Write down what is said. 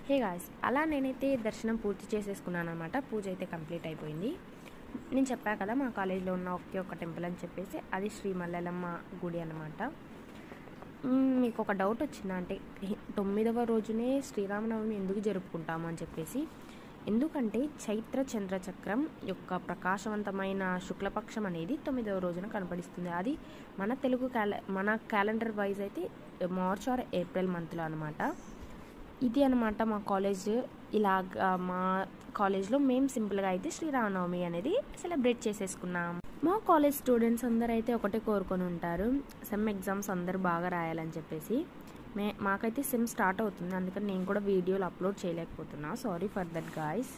Hey guys, అలా నేనైతే దర్శనం పూర్తి చేసేసుకున్నాను అనమాట. పూజ అయితే కంప్లీట్ అయిపోయింది. నేను చెప్పా కదా మా కాలేజ్లో ఉన్న ఒకే ఒక టెంపుల్ అని చెప్పేసి, అది శ్రీ మల్లెలమ్మ గుడి అనమాట. మీకు ఒక డౌట్ వచ్చిందా అంటే 9వ రోజునే శ్రీరామనవమి ఎందుకు జరుపుకుంటాము అని చెప్పేసి, ఎందుకంటే చైత్ర చంద్రచక్రం యొక్క ప్రకాశవంతమైన శుక్లపక్షం అనేది 9వ రోజున కనపడిస్తుంది. అది మన మన క్యాలెండర్ వైజ్ అయితే మార్చ్ ఆర్ ఏప్రిల్ మంత్లో అనమాట. ఇది అనమాట మా కాలేజ్. ఇలాగా మా కాలేజ్లో మేము సింపుల్గా అయితే శ్రీరామనవమి అనేది సెలబ్రేట్ చేసేసుకున్నాం. మా కాలేజ్ స్టూడెంట్స్ అందరూ అయితే ఒకటే కోరుకొని ఉంటారు, సెమ్ ఎగ్జామ్స్ అందరూ బాగా రాయాలని చెప్పేసి. మాకైతే సెమ్ స్టార్ట్ అవుతుంది, అందుకని నేను కూడా వీడియోలు అప్లోడ్ చేయలేకపోతున్నా. Sorry for that guys.